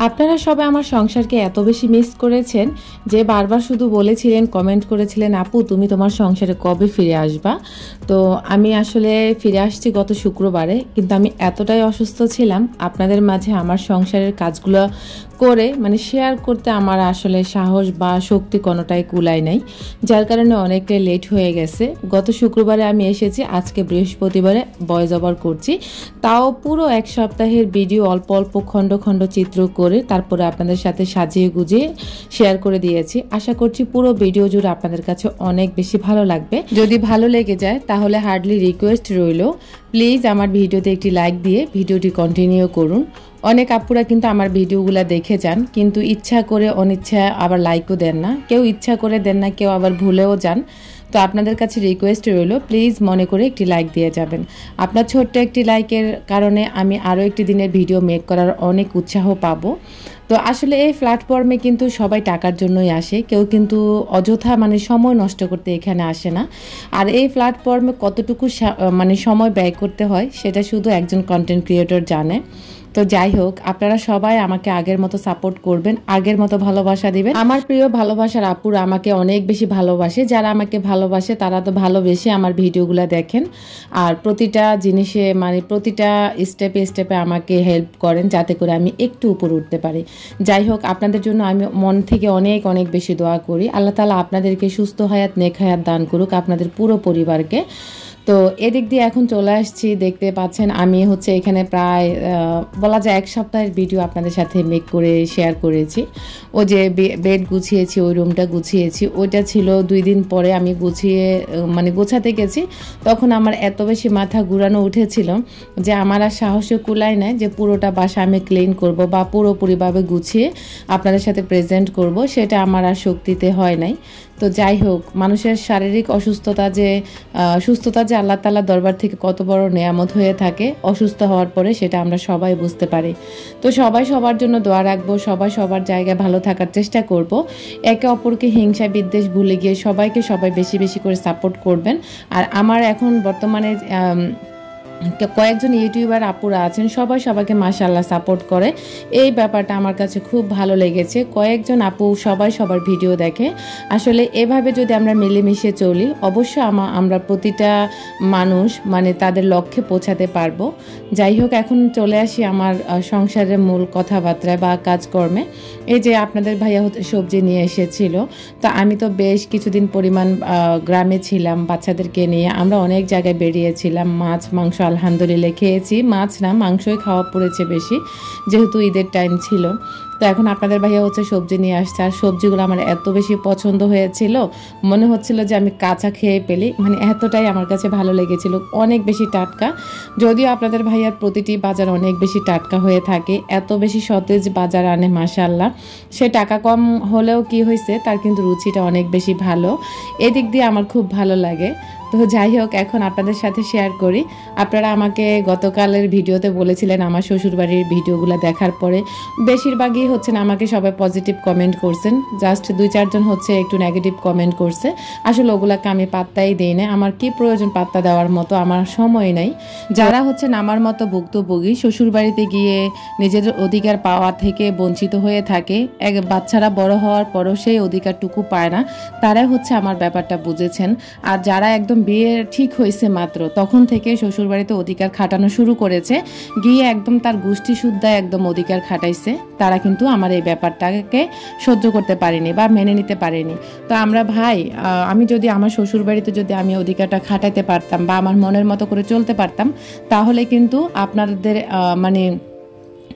আপনারা সবাই আমার সংসারকে এত বেশি মিস করেছেন যে বারবার শুধু বলেছিলেন, কমেন্ট করেছিলেন, আপু তুমি তোমার সংসারে কবে ফিরে আসবা। তো আমি আসলে ফিরে আসছি গত শুক্রবারে, কিন্তু আমি এতটাই অসুস্থ ছিলাম, আপনাদের মাঝে আমার সংসারের কাজগুলো করে শেয়ার করতে আমার আসলে সাহস বা শক্তি কোনোটাই কুলায় নাই, যার কারণে অনেকটাই লেট হয়ে গেছে। গত শুক্রবারে আমি এসেছি, আজকে বৃহস্পতিবারে ভয়েস ওভার করছি, তাও পুরো এক সপ্তাহের ভিডিও অল্প অল্প খণ্ড খণ্ড চিত্র করে তারপরে আপনাদের সাথে সাজিয়ে গুজিয়ে শেয়ার করে দিয়েছি। আশা করছি পুরো ভিডিও জুড়ে আপনাদের কাছে অনেক বেশি ভালো লাগবে। যদি ভালো লেগে যায় তাহলে হার্ডলি রিকোয়েস্ট রইল, প্লিজ আমার ভিডিওতে একটি লাইক দিয়ে ভিডিওটি কন্টিনিউ করুন। অনেক আপুরা কিন্তু আমার ভিডিওগুলো দেখে যান, কিন্তু ইচ্ছা করে অনিচ্ছা আবার লাইকও দেন না, কেউ ইচ্ছা করে দেন না, কেউ আবার ভুলেও যান। তো আপনাদের কাছে রিকোয়েস্ট রইল, প্লিজ মনে করে একটি লাইক দিয়ে যাবেন। আপনার ছোট্ট একটি লাইকের কারণে আমি আরও একটি দিনের ভিডিও মেক করার অনেক উৎসাহ পাবো। তো আসলে এই প্ল্যাটফর্মে কিন্তু সবাই টাকার জন্যই আসে, কেউ কিন্তু অযথা সময় নষ্ট করতে এখানে আসে না। আর এই প্ল্যাটফর্মে কতটুকু সময় ব্যয় করতে হয় সেটা শুধু একজন কন্টেন্ট ক্রিয়েটর জানে। তো যাই হোক, আপনারা সবাই আমাকে আগের মতো সাপোর্ট করবেন, আগের মতো ভালোবাসা দিবেন। আমার প্রিয় ভালোবাসার আপুরা আমাকে অনেক বেশি ভালোবাসে, যারা আমাকে ভালোবাসে তারা তো ভালোবেসে আমার ভিডিওগুলো দেখেন আর প্রতিটা জিনিসে প্রতিটা স্টেপে স্টেপে আমাকে হেল্প করেন যাতে করে আমি একটু উপর উঠতে পারি। যাই হোক, আপনাদের জন্য আমি মন থেকে অনেক অনেক বেশি দোয়া করি। আল্লাহ তাআলা আপনাদেরকে সুস্থ হায়াত, নেক হায়াত দান করুক, আপনাদের পুরো পরিবারকে। তো এদিক দিয়ে এখন চলে আসছি, দেখতে পাচ্ছেন আমি এখানে প্রায় বলা যায় এক সপ্তাহের ভিডিও আপনাদের সাথে মেক করে শেয়ার করেছি। ও যে বেড গুছিয়েছি, ওই রুমটা গুছিয়েছি, ওইটা ছিল 2 দিন পরে আমি গুছিয়ে গোছাতে গেছি। তখন আমার এত বেশি মাথা ঘুরানো উঠেছিল যে আমার আর সাহসে কুলায় নাই যে পুরোটা বাসা আমি ক্লিন করব বা পুরোপুরিভাবে গুছিয়ে আপনাদের সাথে প্রেজেন্ট করব, সেটা আমার আর শক্তিতে হয় নাই। তো যাই হোক, মানুষের শারীরিক সুস্থতা যে আল্লাহ তাআলার দরবার থেকে কত বড় নেয়ামত হয়ে থাকে, অসুস্থ হওয়ার পরে সেটা আমরা সবাই বুঝতে পারি। তো সবাই সবার জন্য দোয়া রাখবো, সবাই সবার জায়গায় ভালো থাকার চেষ্টা করব। একে অপরকে হিংসা বিদ্বেষ ভুলে গিয়ে সবাই বেশি বেশি করে সাপোর্ট করবেন। আর আমার এখন বর্তমানে কয়েকজন ইউটিউবার আপুরা আছেন, সবাইকে মাশাআল্লাহ সাপোর্ট করে, এই ব্যাপারটা আমার কাছে খুব ভালো লেগেছে। কয়েকজন আপু সবার ভিডিও দেখে। আসলে এভাবে যদি আমরা মিলেমিশে চলি, অবশ্যই আমরা প্রতিটা মানুষ তাদের লক্ষ্যে পৌঁছাতে পারবো। যাই হোক, এখন চলে আসি আমার সংসারের মূল কথাবার্তায় বা কাজকর্মে। এই যে আপনাদের ভাইয়া সবজি নিয়ে এসেছিল, তো আমি তো বেশ কিছুদিন পরিমাণ গ্রামে ছিলাম বাচ্চাদেরকে নিয়ে, আমরা অনেক জায়গায় বেরিয়েছিলাম, মাছ মাংস আলহামদুলিল্লাহ খেয়েছি, মাছ না মাংসই খাওয়া পড়েছে বেশি, যেহেতু ঈদের টাইম ছিল। তো এখন আপনাদের ভাইয়া সবজি নিয়ে আসছে, আর সবজিগুলো আমার এত বেশি পছন্দ হয়েছিল, মনে হচ্ছিল যে আমি কাঁচা খেয়ে পেলি, এতটাই আমার কাছে ভালো লেগেছিল, অনেক বেশি টাটকা। যদিও আপনাদের ভাইয়ার প্রতিটি বাজার অনেক বেশি টাটকা হয়ে থাকে, এত বেশি সতেজ বাজার আনে মাশাআল্লাহ। সে টাকা কম হলেও কি হয়েছে, তার কিন্তু রুচিটা অনেক বেশি ভালো, এদিক দিয়ে আমার খুব ভালো লাগে। তো যাই হোক, এখন আপনাদের সাথে শেয়ার করি। আপনারা আমাকে গতকালের ভিডিওতে বলেছিলেন আমার শ্বশুরবাড়ির ভিডিওগুলো দেখার পরে বেশিরভাগই আমাকে সবাই পজিটিভ কমেন্ট করছেন, জাস্ট 2-4 জন একটু নেগেটিভ কমেন্ট করছে। আসলে ওগুলাকে আমি পাত্তাই দেই না, আমার কি প্রয়োজন পাত্তা দেওয়ার মতো, আমার সময় নাই। যারা আমার মতো ভুক্তভোগী, শ্বশুরবাড়িতে গিয়ে নিজের অধিকার পাওয়া থেকে বঞ্চিত হয়ে থাকে, বাচ্চারা বড় হওয়ার পরও সেই অধিকারটুকু পায় না, তারাই আমার ব্যাপারটা বুঝেছেন। আর যারা একদম বিয়ে ঠিক হয়েছে মাত্র, তখন থেকে শ্বশুরবাড়িতে অধিকার খাটানো শুরু করেছে, গিয়ে একদম তার গোষ্ঠী শুদ্ধা একদম অধিকার খাটাইছে, তারা কিন্তু আমার এই ব্যাপারটাকে সহ্য করতে পারেনি বা মেনে নিতে পারেনি। তো আমরা আমি যদি আমার শ্বশুরবাড়িতে যদি আমি অধিকারটা খাটাইতে পারতাম বা আমার মনের মতো করে চলতে পারতাম, তাহলে কিন্তু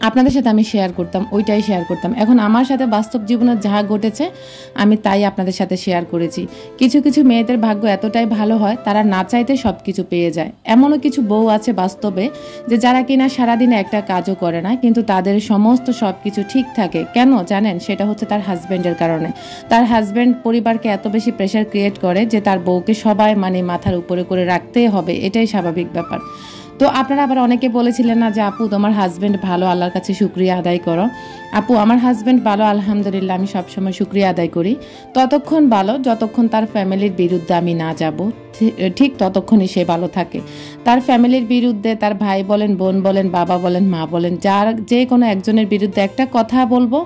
আপনাদের সাথে আমি শেয়ার করতাম, ওইটাই শেয়ার করতাম। এখন আমার সাথে বাস্তব জীবনে যা ঘটেছে আমি তাই আপনাদের সাথে শেয়ার করেছি। কিছু কিছু মেয়েদের ভাগ্য এতটাই ভালো হয়, তারা না চাইতে সব কিছু পেয়ে যায়। এমনও কিছু বউ আছে বাস্তবে যে যারা কিনা সারাদিনে একটা কাজও করে না, কিন্তু তাদের সমস্ত সব কিছু ঠিক থাকে। কেন জানেন? সেটা তার হাজব্যান্ডের কারণে। তার হাজব্যান্ড পরিবারকে এত বেশি প্রেশার ক্রিয়েট করে যে তার বউকে সবাই মাথার উপরে করে রাখতেই হবে, এটাই স্বাভাবিক ব্যাপার। তো আপনারা আবার অনেকে বলেছিলেন না যে আপু তোমার হাজব্যান্ড ভালো, আল্লাহর কাছে শুকরিয়া আদায় করো। আপু আমার হাজব্যান্ড ভালো, আলহামদুলিল্লাহ, আমি সবসময় শুকরিয়া আদায় করি। ততক্ষণ ভালো যতক্ষণ তার ফ্যামিলির বিরুদ্ধে আমি না যাব, ঠিক ততক্ষণই সে ভালো থাকে। তার ফ্যামিলির বিরুদ্ধে, তার ভাই বলেন, বোন বলেন, বাবা বলেন, মা বলেন, যার যে কোনো একজনের বিরুদ্ধে একটা কথা বলবো,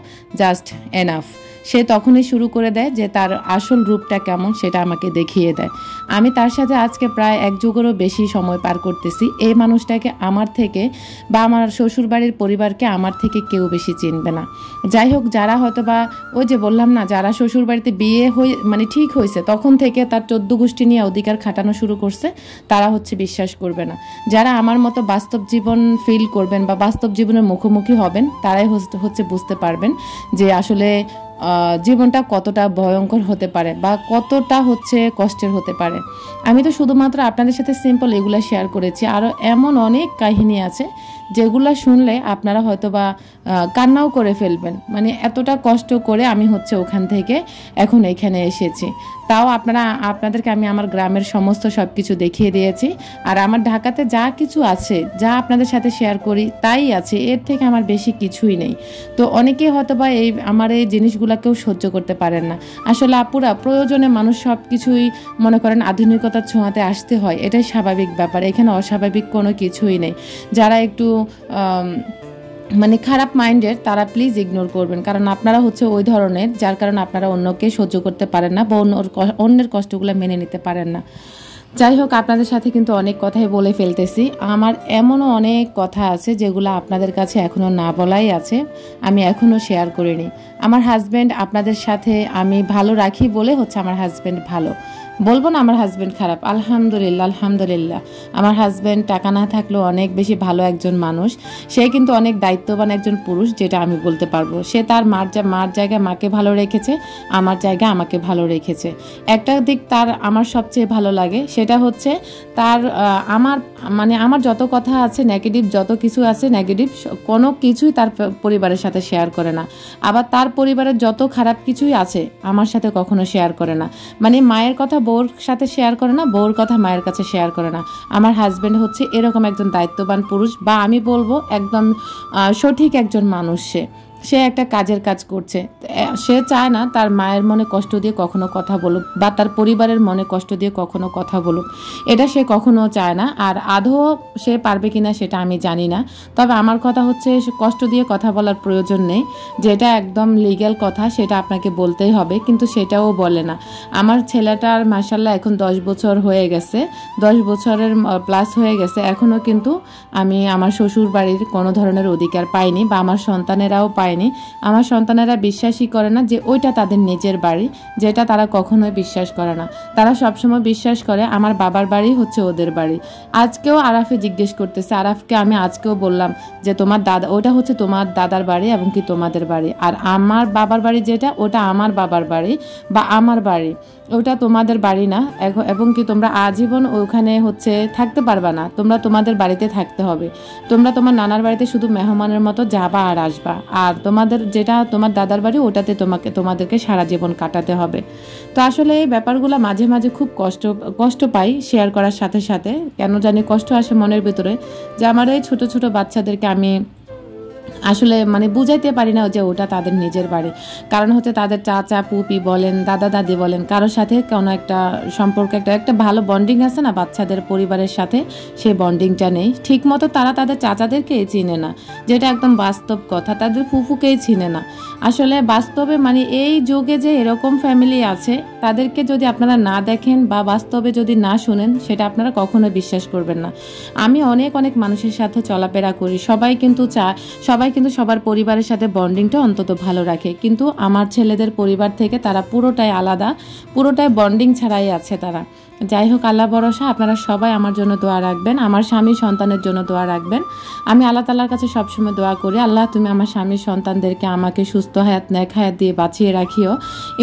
জাস্ট এনাফ। সে তখনই শুরু করে দেয় যে তার আসল রূপটা কেমন সেটা আমাকে দেখিয়ে দেয়। আমি তার সাথে আজকে প্রায় 1 যুগেরও বেশি সময় পার করতেছি। এই মানুষটাকে আমার থেকে বা আমার শ্বশুরবাড়ির পরিবারকে আমার থেকে কেউ বেশি চিনবে না। যাই হোক, যারা হয়তো বা ওই যে বললাম না, যারা শ্বশুরবাড়িতে বিয়ে হয়ে মানে ঠিক হয়েছে তখন থেকে তার 14 গোষ্ঠী নিয়ে অধিকার খাটানো শুরু করছে, তারা হচ্ছে বিশ্বাস করবে না। যারা আমার মতো বাস্তব জীবন ফিল করবেন বা বাস্তব জীবনের মুখোমুখি হবেন, তারাই হচ্ছে বুঝতে পারবেন যে আসলে জীবনটা কতটা ভয়ঙ্কর হতে পারে বা কতটা হচ্ছে কষ্টের হতে পারে। আমি তো শুধুমাত্র আপনাদের সাথে সিম্পল এগুলো শেয়ার করেছি, আরও এমন অনেক কাহিনী আছে যেগুলো শুনলে আপনারা হয়তো বা কান্নাও করে ফেলবেন। মানে এতটা কষ্ট করে আমি হচ্ছে ওখান থেকে এখন এখানে এসেছি। তাও আপনাদেরকে আমি আমার গ্রামের সমস্ত সব কিছু দেখিয়ে দিয়েছি। আর আমার ঢাকাতে যা কিছু আছে, যা আপনাদের সাথে শেয়ার করি তাই আছে, এর থেকে আমার বেশি কিছুই নেই। তো অনেকেই হয়তো বা আমার এই জিনিসগুলোকেও সহ্য করতে পারেন না। আসলে আপুরা, প্রয়োজনে মানুষ সব কিছুই মনে করেন আধুনিকতার ছোঁয়াতে আসতে হয়, এটাই স্বাভাবিক ব্যাপার। এখানে অস্বাভাবিক কোনো কিছুই নেই। যারা একটু মানে খারাপ মাইন্ডের, তারা প্লিজ ইগনোর করবেন, কারণ আপনারা হচ্ছে ওই ধরনের, যার কারণে আপনারা অন্যকে সহ্য করতে পারেন না বা অন্যের কষ্টগুলো মেনে নিতে পারেন না। যাই হোক, আপনাদের সাথে কিন্তু অনেক কথাই বলে ফেলতেছি। আমার এমনও অনেক কথা আছে যেগুলো আপনাদের কাছে এখনও না বলাই আছে, আমি এখনও শেয়ার করিনি। আমার হাজব্যান্ড আপনাদের সাথে আমি ভালো রাখি বলে হচ্ছে আমার হাজব্যান্ড ভালো, বলবো না আমার হাজব্যান্ড খারাপ। আলহামদুলিল্লাহ, আলহামদুলিল্লাহ, আমার হাজব্যান্ড টাকা না থাকলেও অনেক বেশি ভালো একজন মানুষ। সে কিন্তু অনেক দায়িত্ববান একজন পুরুষ, যেটা আমি বলতে পারবো। সে তার মার জায়গায় মাকে ভালো রেখেছে, আমার জায়গায় আমাকে ভালো রেখেছে। একটা দিক তার আমার সবচেয়ে ভালো লাগে, সেটা হচ্ছে তার আমার যত কথা আছে নেগেটিভ, যত কিছু আছে নেগেটিভ, কোনো কিছুই তার পরিবারের সাথে শেয়ার করে না। আবার তার পরিবারের যত খারাপ কিছুই আছে আমার সাথে কখনো শেয়ার করে না। মানে মায়ের কথা বউর সাথে শেয়ার করে না, বউর কথা মায়ের কাছে শেয়ার করে না। আমার হাজব্যান্ড হচ্ছে এরকম একজন দায়িত্ববান পুরুষ, বা আমি বলবো একদম সঠিক একজন মানুষ। সে একটা কাজের কাজ করছে। সে চায় না তার মায়ের মনে কষ্ট দিয়ে কখনো কথা বলুক বা তার পরিবারের মনে কষ্ট দিয়ে কখনো কথা বলুক, এটা সে কখনো চায় না। আর আদৌ সে পারবে কিনা সেটা আমি জানি না। তবে আমার কথা হচ্ছে, কষ্ট দিয়ে কথা বলার প্রয়োজন নেই, যেটা একদম লিগ্যাল কথা সেটা আপনাকে বলতেই হবে, কিন্তু সেটাও বলে না। আমার ছেলেটার মাশাআল্লাহ এখন 10 বছর হয়ে গেছে, 10 বছরের প্লাস হয়ে গেছে, এখনও কিন্তু আমি আমার শ্বশুর বাড়ির কোনো ধরনের অধিকার পাইনি বা আমার সন্তানেরাও পায়নি। আমার সন্তানেরা বিশ্বাসই করে না যে ওইটা তাদের নিজের বাড়ি, যেটা তারা কখনোই বিশ্বাস করে না। তারা সবসময় বিশ্বাস করে আমার বাবার বাড়ি হচ্ছে ওদের বাড়ি। আজকেও আরাফে জিজ্ঞেস করতেছে, আরাফকে আমি আজকেও বললাম যে তোমার দাদা, ওটা হচ্ছে তোমার দাদার বাড়ি এবং কি তোমাদের বাড়ি, আর আমার বাবার বাড়ি যেটা, ওটা আমার বাবার বাড়ি বা আমার বাড়ি, ওটা তোমাদের বাড়ি না। এবং কি তোমরা আজীবন ওখানে হচ্ছে থাকতে পারবা না, তোমরা তোমাদের বাড়িতে থাকতে হবে। তোমরা তোমার নানার বাড়িতে শুধু মেহমানের মতো যাবা আর আসবা, আর তোমাদের যেটা তোমার দাদার বাড়ি ওটাতে তোমাদেরকে সারা জীবন কাটাতে হবে। তো আসলে এই ব্যাপারগুলো মাঝে মাঝে খুব কষ্ট পাই শেয়ার করার সাথে সাথে। কেন জানি কষ্ট আসে মনের ভিতরে, যে আমার এই ছোট ছোট বাচ্চাদেরকে আমি আসলে বুঝাইতে পারি না যে ওটা তাদের নিজের বাড়ি। কারণ হচ্ছে তাদের চাচা পুপি বলেন, দাদা দাদি বলেন, কারোর সাথে কোনো একটা সম্পর্ক, একটা ভালো বন্ডিং আছে না বাচ্চাদের পরিবারের সাথে, সেই বন্ডিংটা নেই ঠিক মতো। তারা তাদের চাচাদেরকেই চিনে না, যেটা একদম বাস্তব কথা। তাদের ফুফুকেই চিনে না। আসলে বাস্তবে এই যুগে যে এরকম ফ্যামিলি আছে, তাদেরকে যদি আপনারা না দেখেন বা বাস্তবে যদি না শুনেন, সেটা আপনারা কখনো বিশ্বাস করবেন না। আমি অনেক মানুষের সাথে চলাফেরা করি, সবাই কিন্তু সবার পরিবারের সাথে বন্ডিংটা অন্তত ভালো রাখে, কিন্তু আমার ছেলেদের পরিবার থেকে তারা পুরোটাই আলাদা, পুরোটাই বন্ডিং ছাড়াই আছে তারা। যাই হোক, আল্লাহ ভরসা, আপনারা সবাই আমার জন্য দোয়া রাখবেন, আমার স্বামী সন্তানের জন্য দোয়া রাখবেন। আমি আল্লাহ তাআলার কাছে সবসময় দোয়া করি, আল্লাহ তুমি আমার স্বামী সন্তানদেরকে আমাকে সুস্থ হায়াত নেক হায়াত দিয়ে বাঁচিয়ে রাখিও।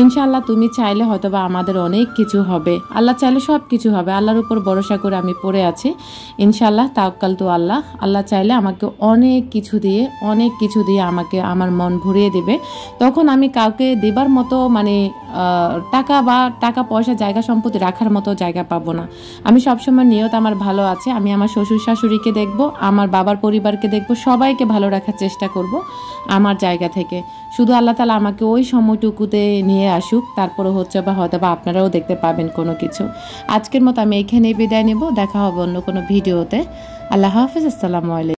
ইনশাআল্লাহ তুমি চাইলে হয়তোবা আমাদের অনেক কিছু হবে, আল্লাহ চাইলে সব কিছু হবে। আল্লাহর উপর ভরসা করে আমি পড়ে আছি, ইনশাআল্লাহ, তাওয়াক্কাল তু আল্লাহ। আল্লাহ চাইলে আমাকে অনেক কিছু দিয়ে অনেক কিছু দিয়ে আমাকে আমার মন ভরিয়ে দেবে, তখন আমি কাউকে দেবার মতো মানে টাকা পয়সা জায়গা সম্পত্তি রাখার মতো জায়গা পাবো না। আমি সবসময় নিয়ত আমার ভালো আছে, আমি আমার শ্বশুর শাশুড়িকে দেখব, আমার বাবার পরিবারকে দেখব, সবাইকে ভালো রাখার চেষ্টা করব আমার জায়গা থেকে। শুধু আল্লাহ তাআলা আমাকে ওই সময়টুকুতে নিয়ে আসুক, তারপরে হচ্ছে বা হয়তো বা আপনারাও দেখতে পাবেন কোনো কিছু। আজকের মতো আমি এখানেই বিদায় নেব, দেখা হবে অন্য কোনো ভিডিওতে। আল্লাহ হাফেজ, আসসালামু আলাইকুম।